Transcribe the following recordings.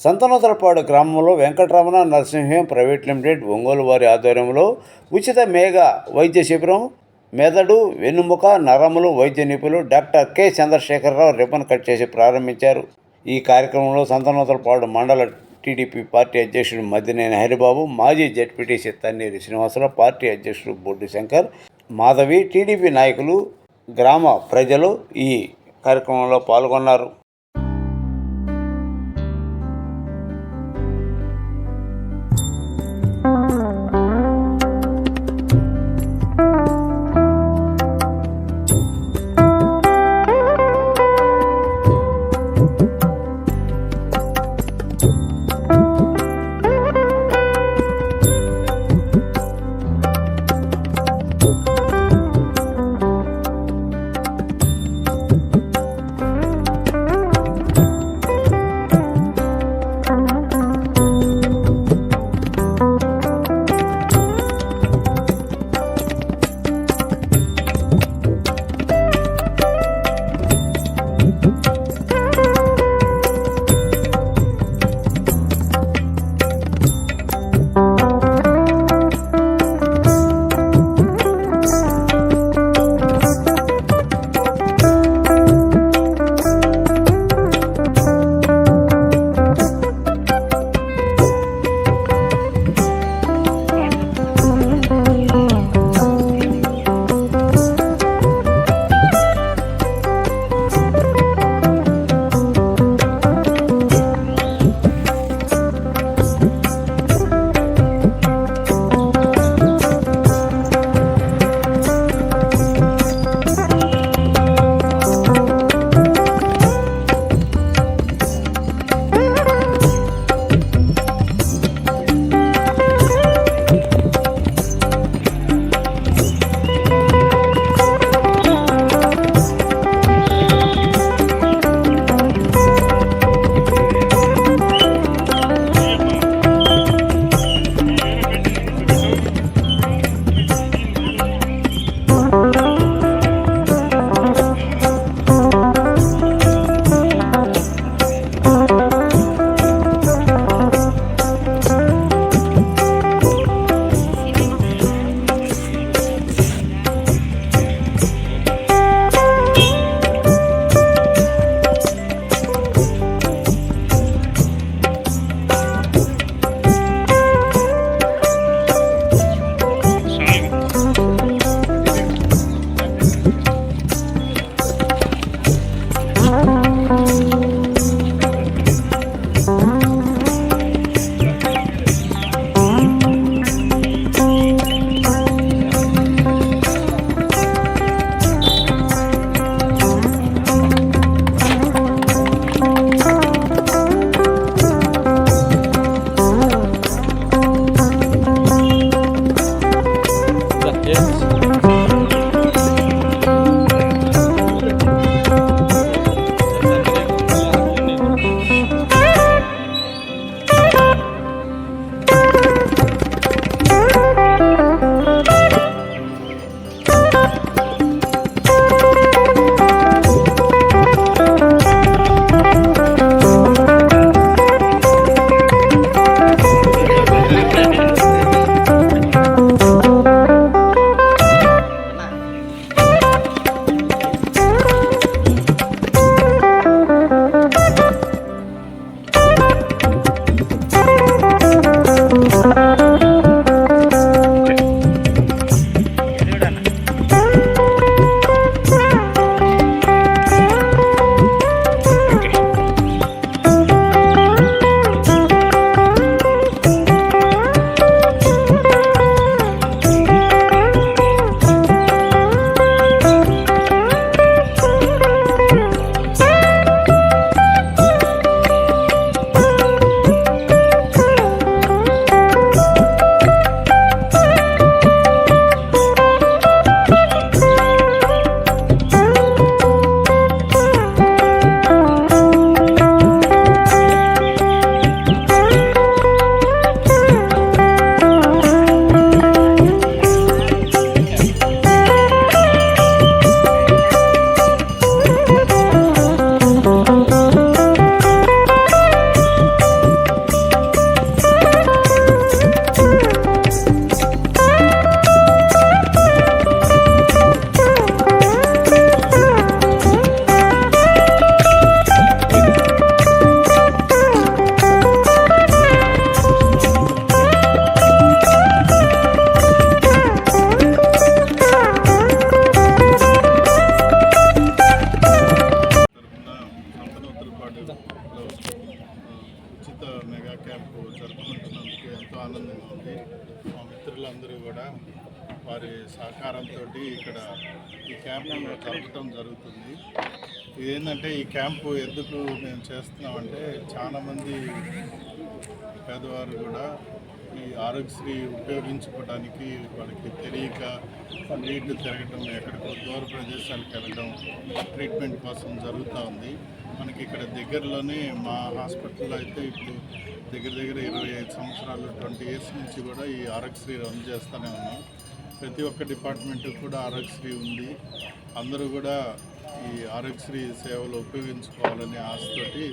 సంతనూతలపాడు గ్రామంలో Venkataramana Narasimham private limited Ongole వారి ఆధ్వర్యంలో ఉచిత మేఘా వైద్య శిబిరం మెదడు వెన్నుముక నరములు వైద్య నిపుణులు doctor K Chandrashekhar Rao ribbon cut చేసి ప్రారంభించారు. ఈ కార్యక్రమంలో సంతనూతలపాడు మండల టీడీపీ పార్టీ అధ్యక్షుడు మద్దినేని హరిబాబు, మాజీ జెడ్పీటీసీ తన్నీరు శ్రీనివాసరావు, పార్టీ అధ్యక్షుడు బొడ్డు శంకర్, మాధవి, టీడీపీ నాయకులు, గ్రామ ప్రజలు ఈ కార్యక్రమంలో పాల్గొన్నారు. మిత్రులందరూ కూడా వారి సహకారంతో ఇక్కడ ఈ క్యాంపు జరపడం జరుగుతుంది. ఇదేంటంటే ఈ క్యాంపు ఎందుకు మేము చేస్తున్నామంటే చాలామంది పేదవారు కూడా ఈ ఆరోగ్యశ్రీ ఉపయోగించుకోవడానికి వాళ్ళకి తెలియక నీళ్లు తిరగడం, ఎక్కడికో దూర ప్రదేశాలకు వెళ్ళడం ట్రీట్మెంట్ కోసం జరుగుతూ ఉంది. మనకి ఇక్కడ దగ్గరలోనే మా హాస్పిటల్లో అయితే ఇప్పుడు దగ్గర 25 సంవత్సరాలు 20 ఇయర్స్ నుంచి కూడా ఈ ఆరోగ్యశ్రీ రన్ చేస్తూనే ఉన్నాం. ప్రతి ఒక్క డిపార్ట్మెంట్ కూడా ఆరోగ్యశ్రీ ఉంది. అందరూ కూడా ఈ ఆరోగ్యశ్రీ సేవలు ఉపయోగించుకోవాలనే ఆశతోటి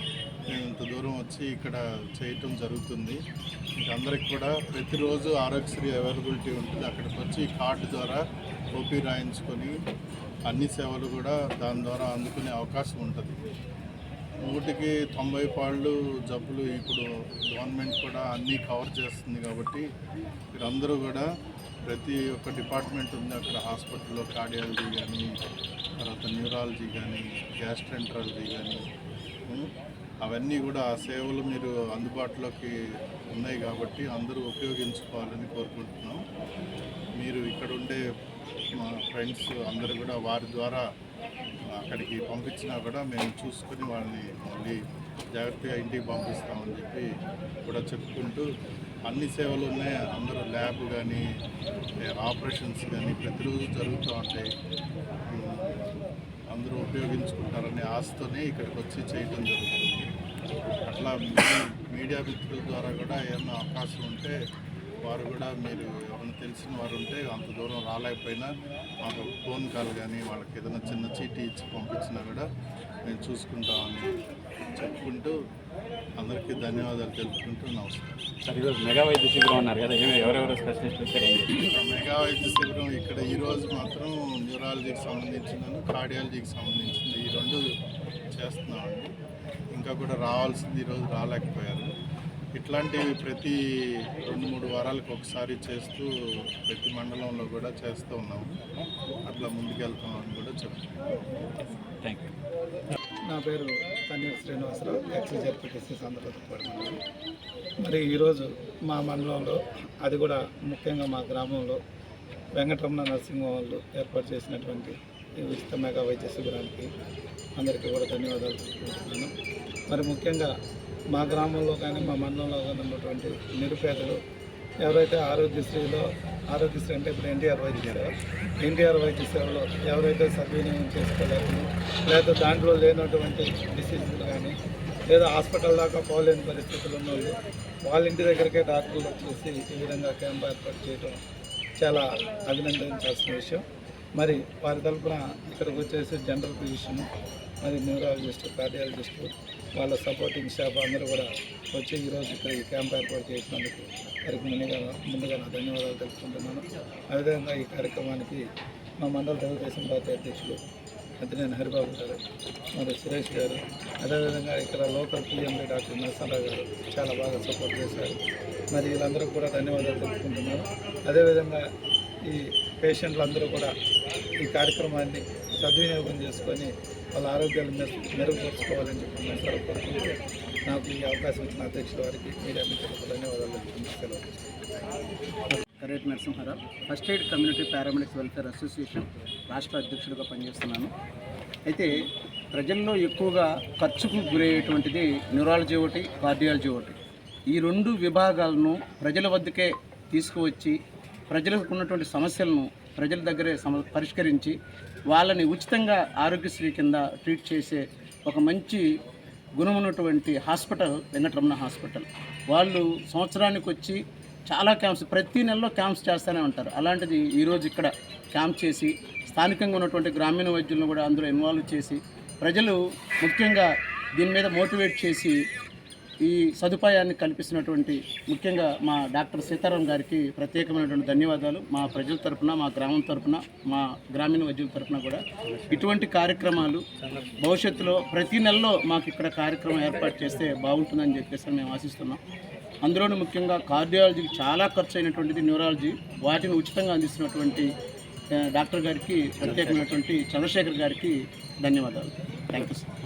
మేము ఇంత దూరం వచ్చి ఇక్కడ చేయటం జరుగుతుంది. అందరికి కూడా ప్రతిరోజు ఆరోగ్యశ్రీ అవైలబిలిటీ ఉంటుంది. అక్కడికి వచ్చి కార్డు ద్వారా ఓపీ రాయించుకొని అన్ని సేవలు కూడా దాని ద్వారా అందుకునే అవకాశం ఉంటుంది. 100కి 90 పాళ్ళు జబ్బులు ఇప్పుడు గవర్నమెంట్ కూడా అన్నీ కవర్ చేస్తుంది కాబట్టి మీరందరూ కూడా ప్రతి ఒక్క డిపార్ట్మెంట్ ఉంది అక్కడ హాస్పిటల్లో, కార్డియాలజీ కానీ, తర్వాత న్యూరాలజీ కానీ, గ్యాస్ట్రెంట్రాలజీ కానీ, అవన్నీ కూడా ఆ సేవలు మీరు అందుబాటులోకి ఉన్నాయి కాబట్టి అందరూ ఉపయోగించుకోవాలని కోరుకుంటున్నాం. మీరు ఇక్కడ ఉండే మా ఫ్రెండ్స్ అందరూ కూడా వారి ద్వారా అక్కడికి పంపించినా కూడా మేము చూసుకొని వాళ్ళని మళ్ళీ జాగ్రత్తగా ఇంటికి పంపిస్తామని చెప్పి కూడా చెప్పుకుంటూ అన్ని సేవలు ఉన్నాయి. అందరూ ల్యాబ్ కానీ, ఆపరేషన్స్ కానీ ప్రతిరోజు జరుగుతూ ఉంటాయి. అందరూ ఉపయోగించుకుంటారనే ఆశతోనే ఇక్కడికి వచ్చి చేయడం జరుగుతుంది. అట్లా మీడియా మిత్రుల ద్వారా కూడా ఏమన్నా అవకాశం ఉంటే వారు కూడా, మీరు ఎవరైనా తెలిసిన వారు ఉంటే అంత దూరం రాలేకపోయినా మాకు ఫోన్ కాల్ కానీ వాళ్ళకి ఏదైనా చిన్న చీటీ ఇచ్చి పంపించినా కూడా మేము చూసుకుంటామని చెప్పుకుంటూ అందరికీ ధన్యవాదాలు తెలుపుకుంటూ నమస్కారం. సార్, ఈరోజు మెగా వైద్య శిబిరం అన్నారు కదా, ఎవరెవరు స్పెషలిస్ట్ వచ్చారు? మెగా వైద్య శిబిరం ఇక్కడ ఈరోజు మాత్రం న్యూరాలజీకి సంబంధించిందని, కార్డియాలజీకి సంబంధించింది ఈ 2 చేస్తున్నామండి. ఇంకా కూడా రావాల్సింది ఈరోజు రాలేకపోయారు. ఇట్లాంటివి ప్రతి 2-3 వారాలకు ఒకసారి చేస్తూ ప్రతి మండలంలో కూడా చేస్తూ ఉన్నాము. అట్లా ముందుకెళ్తామని కూడా చెప్తున్నాం. Thank you. నా పేరు తన్నీర్ శ్రీనివాసరావు, ఎక్స్-జెడ్పీటీసీ సందర్భపడి మండలం. మరి ఈరోజు మా మండలంలో, అది కూడా ముఖ్యంగా మా గ్రామంలో వెంకటరమణ నర్సింగ్ హోమ్ వాళ్ళు ఏర్పాటు చేసినటువంటి ఈ ఉచిత మెగా వైద్య శిబిరానికి అందరికీ కూడా ధన్యవాదాలు తెలుపుకుంటున్నాను. మరి ముఖ్యంగా మా గ్రామంలో కానీ మా మండలంలో కానీ ఉన్నటువంటి నిరుపేదలు ఎవరైతే ఆరోగ్యశ్రీ అంటే ఇప్పుడు ఎన్టీఆర్ వైద్య సేవలో ఎవరైతే సద్వినియోగం చేసుకోలేరు, లేదా దాంట్లో లేనటువంటి డిసీజులు కానీ, లేదా హాస్పిటల్ దాకా పోలేని పరిస్థితులు ఉన్న వాళ్ళ ఇంటి దగ్గరికే డాక్టర్లు వచ్చేసి ఈ విధంగా క్యాంప్ ఏర్పాటు చేయడం చాలా అభినందించాల్సిన విషయం. మరి వారి తరఫున ఇక్కడికి వచ్చేసి జనరల్ ఫిజిషియన్, మరి న్యూరాలజిస్ట్, కార్డియాలజిస్టు, వాళ్ళ సపోర్టింగ్ స్టాఫ్ అందరూ కూడా వచ్చి ఈరోజు ఇక్కడ ఈ క్యాంప్ ఏర్పాటు చేసినందుకు వారికి ముందుగా నా ధన్యవాదాలు తెలుపుకుంటున్నాను. అదేవిధంగా ఈ కార్యక్రమానికి మా మండల తెలుగుదేశం పార్టీ అధ్యక్షులు అద్దినేని హరిబాబు గారు, మరి సురేష్ గారు, అదేవిధంగా ఇక్కడ లోకల్ పిఎండి డాక్టర్ నరసింహరావు గారు చాలా బాగా సపోర్ట్ చేశారు. మరి వీళ్ళందరూ కూడా ధన్యవాదాలు తెలుపుకుంటున్నాను. అదేవిధంగా ఈ పేషెంట్లందరూ కూడా ఈ కార్యక్రమాన్ని సద్వినియోగం చేసుకొని వాళ్ళ ఆరోగ్యాలు మెరుగుపరుచుకోవాలని చెప్పి మనసారా కోరుకుంటూ నాకు ఈ అవకాశం ఇచ్చిన అధ్యక్షుల వారికి, మీడియా మిత్రులకు ధన్యవాదాలు తెలుపుకుంటూ కరేట్ Narasimharao, first aid community paramedics welfare association రాష్ట్ర అధ్యక్షుడిగా పనిచేస్తున్నాను. అయితే ప్రజల్లో ఎక్కువగా ఖర్చుకు గురయ్యేటువంటిది న్యూరాలజీ ఒకటి, కార్డియాలజీ ఒకటి. ఈ 2 విభాగాలను ప్రజల వద్దకే తీసుకువచ్చి ప్రజలకు ఉన్నటువంటి సమస్యలను ప్రజల దగ్గరే పరిష్కరించి వాళ్ళని ఉచితంగా ఆరోగ్యశ్రీ కింద ట్రీట్ చేసే ఒక మంచి గుణమున్నటువంటి హాస్పిటల్ వెంకటరమణ హాస్పిటల్. వాళ్ళు సంవత్సరానికి వచ్చి చాలా క్యాంప్స్, ప్రతి నెలలో క్యాంప్స్ చేస్తూనే ఉంటారు. అలాంటిది ఈరోజు ఇక్కడ క్యాంప్ చేసి స్థానికంగా ఉన్నటువంటి గ్రామీణ వైద్యులను కూడా అందులో ఇన్వాల్వ్ చేసి ప్రజలు ముఖ్యంగా దీని మీద మోటివేట్ చేసి ఈ సదుపాయాన్ని కల్పిస్తున్నటువంటి ముఖ్యంగా మా డాక్టర్ సీతారాం గారికి ప్రత్యేకమైనటువంటి ధన్యవాదాలు. మా ప్రజల తరపున, మా గ్రామం తరపున, మా గ్రామీణ వైద్యుల తరపున కూడా ఇటువంటి కార్యక్రమాలు భవిష్యత్తులో ప్రతి నెలలో మాకు ఇక్కడ కార్యక్రమం ఏర్పాటు చేస్తే బాగుంటుందని చెప్పేసి మేము ఆశిస్తున్నాం. అందులోనూ ముఖ్యంగా కార్డియాలజీకి చాలా ఖర్చు అయినటువంటిది న్యూరాలజీ, వాటిని ఉచితంగా అందిస్తున్నటువంటి డాక్టర్ గారికి, ప్రత్యేకమైనటువంటి చంద్రశేఖర్ గారికి ధన్యవాదాలు. Thank you sir.